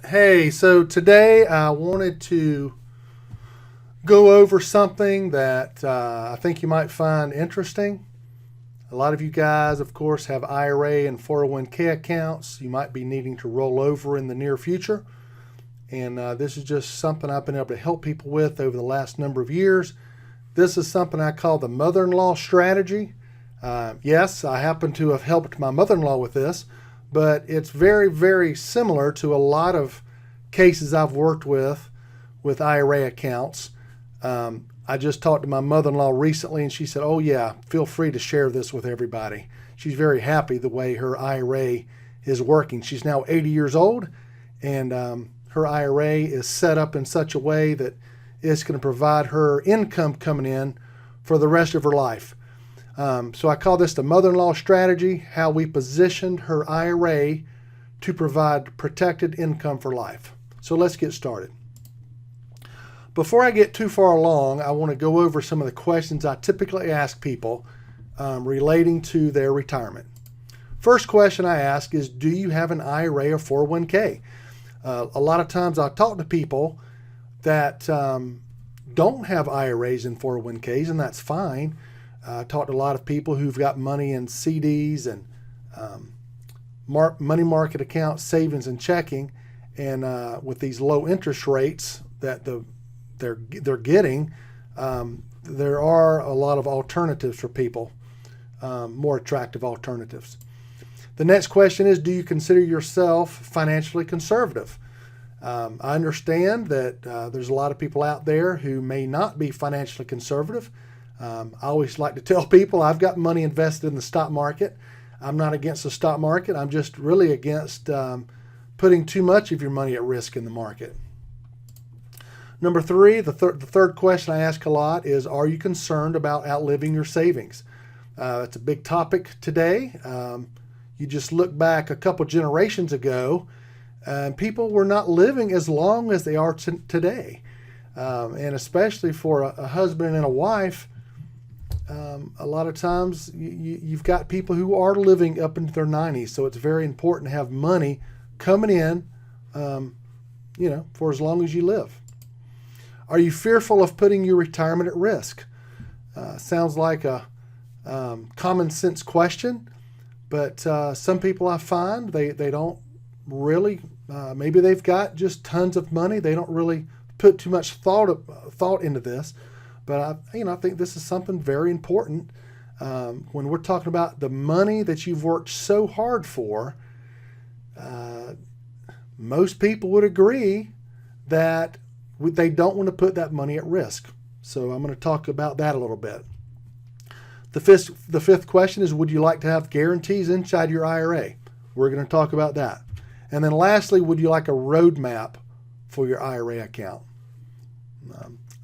Hey, so today I wanted to go over something that I think you might find interesting. A lot of you guys, of course, have IRA and 401k accounts you might be needing to roll over in the near future. And this is just something I've been able to help people with over the last number of years. This is something I call the mother-in-law strategy. Yes, I happen to have helped my mother-in-law with this, but it's very, very similar to a lot of cases I've worked with IRA accounts. I just talked to my mother-in-law recently, and she said, "Oh yeah, feel free to share this with everybody." She's very happy the way her IRA is working. She's now 80 years old, and her IRA is set up in such a way that it's going to provide her income coming in for the rest of her life. So I call this the mother-in-law strategy, how we positioned her IRA to provide protected income for life. So let's get started. Before I get too far along, I want to go over some of the questions I typically ask people relating to their retirement. First question I ask is, do you have an IRA or 401k? A lot of times I talk to people that don't have IRAs and 401ks, and that's fine. I talk to a lot of people who've got money in CDs and money market accounts, savings, and checking, and with these low interest rates that they're getting, there are a lot of alternatives for people, more attractive alternatives. The next question is, do you consider yourself financially conservative? I understand that there's a lot of people out there who may not be financially conservative. I always like to tell people I've got money invested in the stock market. I'm not against the stock market. I'm just really against putting too much of your money at risk in the market. Number three, the third question I ask a lot is, are you concerned about outliving your savings? That's a big topic today. You just look back a couple generations ago, people were not living as long as they are today. And especially for a husband and a wife, a lot of times you've got people who are living up into their 90s. So it's very important to have money coming in, for as long as you live. Are you fearful of putting your retirement at risk? Sounds like a common sense question, but some people I find they don't really. Maybe they've got just tons of money. They don't really put too much thought into this. But I think this is something very important when we're talking about the money that you've worked so hard for. Most people would agree that they don't want to put that money at risk. So I'm going to talk about that a little bit. The fifth question is, would you like to have guarantees inside your IRA? We're going to talk about that. And then lastly, would you like a roadmap for your IRA account?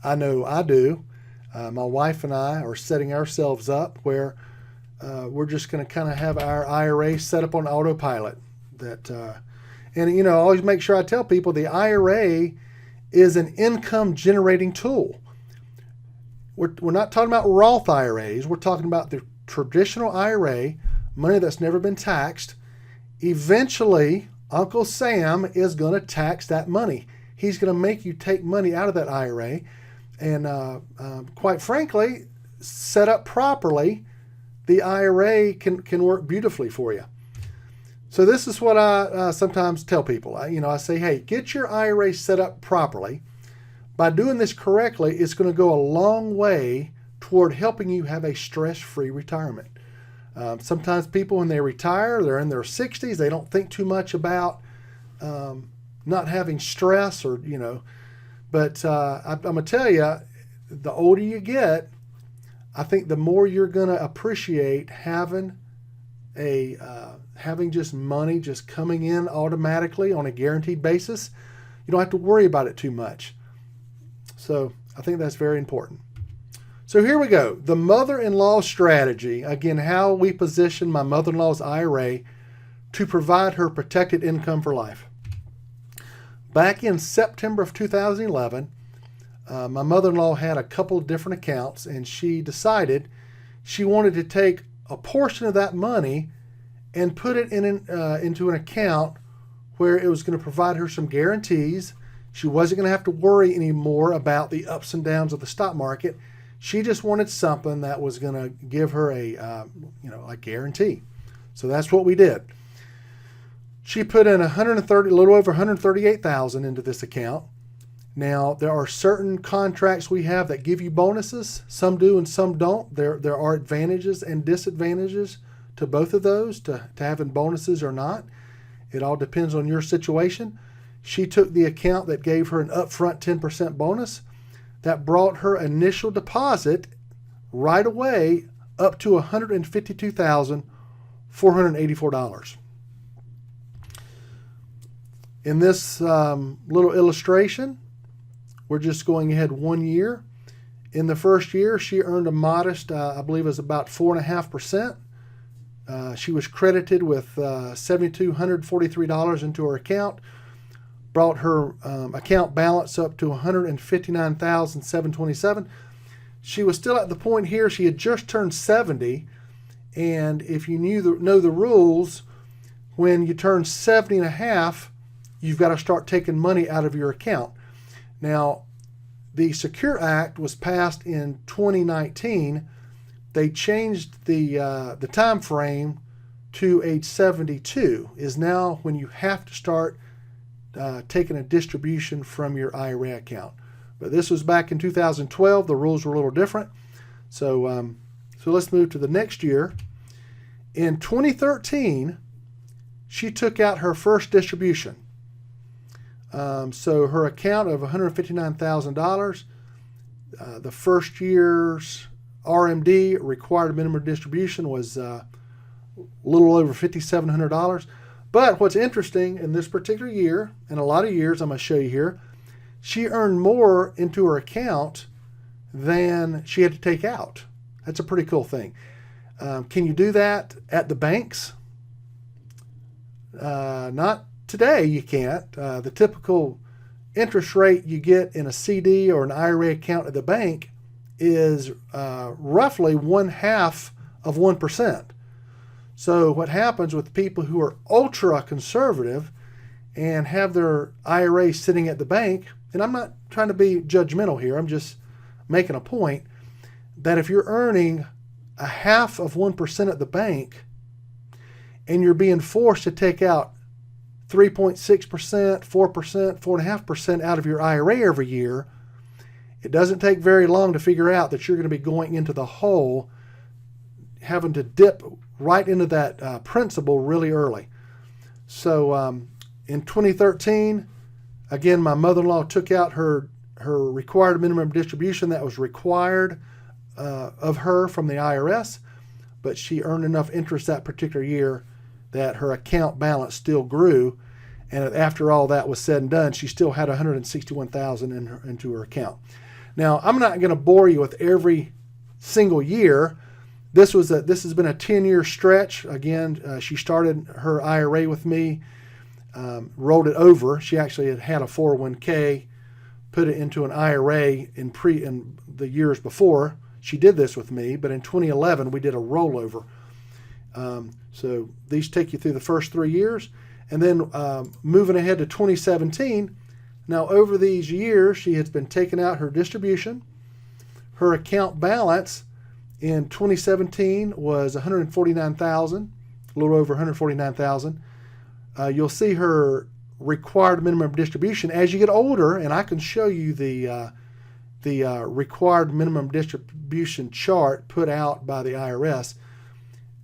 I know I do. My wife and I are setting ourselves up where we're just going to kind of have our IRA set up on autopilot. I always make sure I tell people the IRA is an income generating tool. We're not talking about Roth IRAs. We're talking about the traditional IRA, money that's never been taxed. Eventually, Uncle Sam is going to tax that money. He's going to make you take money out of that IRA. And quite frankly, set up properly, the IRA can work beautifully for you. So this is what I sometimes tell people. I say, hey, get your IRA set up properly. By doing this correctly, it's going to go a long way toward helping you have a stress-free retirement. Sometimes people, when they retire, they're in their 60s. They don't think too much about not having stress But I'm going to tell you, the older you get, I think the more you're going to appreciate having just money just coming in automatically on a guaranteed basis. You don't have to worry about it too much. So I think that's very important. So here we go. The mother-in-law strategy. Again, how we position my mother-in-law's IRA to provide her protected income for life. Back in September of 2011, my mother-in-law had a couple of different accounts, and she decided she wanted to take a portion of that money and put it into an account where it was going to provide her some guarantees. She wasn't going to have to worry anymore about the ups and downs of the stock market. She just wanted something that was going to give her a guarantee. So that's what we did. She put in a little over $138,000 into this account. Now, there are certain contracts we have that give you bonuses. Some do and some don't. There are advantages and disadvantages to both of those, to having bonuses or not. It all depends on your situation. She took the account that gave her an upfront 10% bonus. That brought her initial deposit right away up to $152,484. In this little illustration, we're just going ahead 1 year. In the first year, she earned a modest, I believe it was about 4.5%. She was credited with $7,243 into her account, brought her account balance up to $159,727. She was still at the point here, she had just turned 70, and if you know the rules, when you turn 70 and a half, you've got to start taking money out of your account. Now, the Secure Act was passed in 2019. They changed the time frame to age 72 is now when you have to start taking a distribution from your IRA account. But this was back in 2012. The rules were a little different. So let's move to the next year. In 2013, she took out her first distribution. So her account of $159,000, the first year's RMD, required minimum distribution, was a little over $5,700. But what's interesting in this particular year, and a lot of years I'm going to show you here, she earned more into her account than she had to take out. That's a pretty cool thing. Can you do that at the banks? Not today, you can't. The typical interest rate you get in a CD or an IRA account at the bank is roughly 0.5%. So what happens with people who are ultra conservative and have their IRA sitting at the bank, and I'm not trying to be judgmental here, I'm just making a point, that if you're earning 0.5% at the bank and you're being forced to take out 3.6%, 4%, 4.5% out of your IRA every year, it doesn't take very long to figure out that you're going to be going into the hole, having to dip right into that principal really early. So in 2013, again, my mother-in-law took out her required minimum distribution that was required of her from the IRS, but she earned enough interest that particular year that her account balance still grew, and after all that was said and done, she still had $161,000 into her account. Now, I'm not going to bore you with every single year. This has been a 10-year stretch. Again, she started her IRA with me, rolled it over. She actually had a 401k, put it into an IRA in the years before. She did this with me, but in 2011 we did a rollover. So these take you through the first 3 years. And then moving ahead to 2017, now over these years, she has been taking out her distribution. Her account balance in 2017 was $149,000, a little over $149,000. You'll see her required minimum distribution as you get older, and I can show you the required minimum distribution chart put out by the IRS.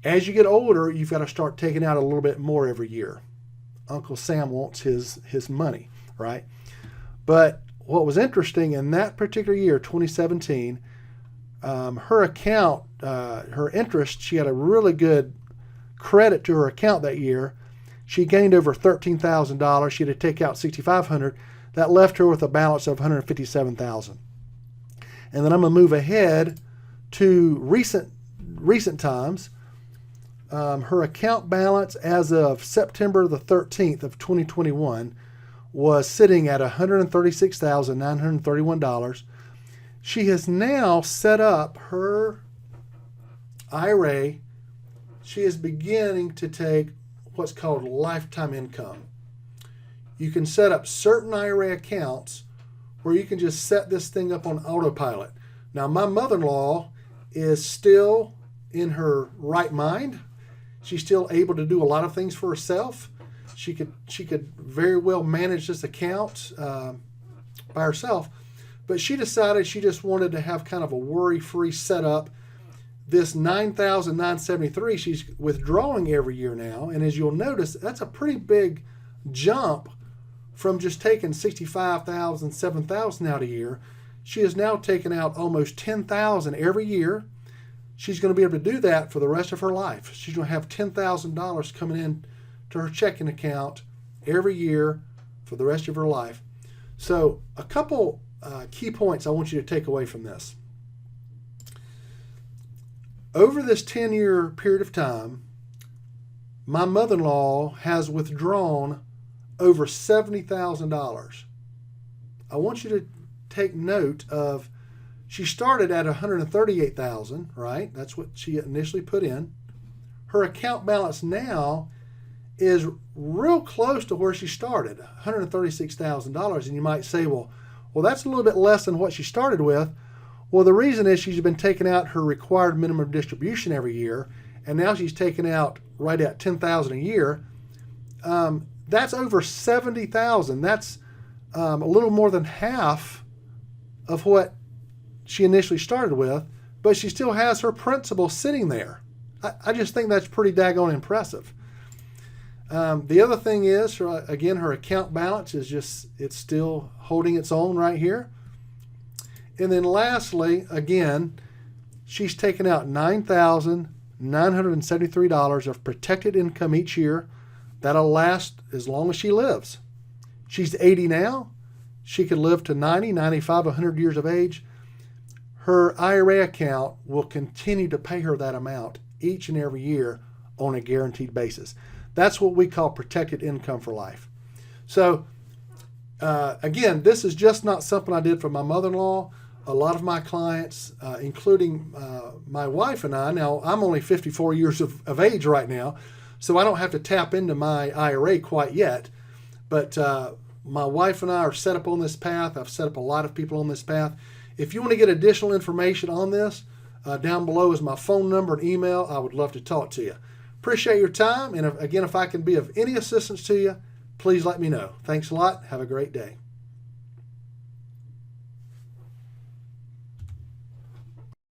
As you get older, you've got to start taking out a little bit more every year. Uncle Sam wants his money, right? But what was interesting in that particular year, 2017, her account, her interest, she had a really good credit to her account that year. She gained over $13,000. She had to take out $6,500. That left her with a balance of $157,000. And then I'm going to move ahead to recent times. Her account balance as of September the 13th of 2021 was sitting at $136,931. She has now set up her IRA. She is beginning to take what's called lifetime income. you can set up certain IRA accounts where you can just set this thing up on autopilot. Now, my mother-in-law is still in her right mind. She's still able to do a lot of things for herself. She could very well manage this account by herself, but she decided she just wanted to have kind of a worry-free setup. This $9,973 she's withdrawing every year now, and as you'll notice, that's a pretty big jump from just taking $65,000, $7,000 out a year. She has now taken out almost $10,000 every year. She's going to be able to do that for the rest of her life. She's going to have $10,000 coming in to her checking account every year for the rest of her life. So a couple key points I want you to take away from this. Over this 10-year period of time, my mother-in-law has withdrawn over $70,000. I want you to take note of, she started at $138,000, right? That's what she initially put in. Her account balance now is real close to where she started, $136,000. And you might say, well, that's a little bit less than what she started with. Well, the reason is she's been taking out her required minimum distribution every year, and now she's taking out right at $10,000 a year. That's over $70,000. That's a little more than half of what she initially started with, but she still has her principal sitting there. I just think that's pretty daggone impressive. The other thing is, again, her account balance is it's still holding its own right here. And then lastly, again, she's taken out $9,973 of protected income each year. That'll last as long as she lives. She's 80 now. She could live to 90, 95, 100 years of age. Her IRA account will continue to pay her that amount each and every year on a guaranteed basis. That's what we call protected income for life. So, again, this is just not something I did for my mother-in-law. A lot of my clients, including my wife and I, now I'm only 54 years of age right now, so I don't have to tap into my IRA quite yet. But my wife and I are set up on this path. I've set up a lot of people on this path. If you want to get additional information on this, down below is my phone number and email. I would love to talk to you. Appreciate your time. And again, if I can be of any assistance to you, please let me know. Thanks a lot. Have a great day.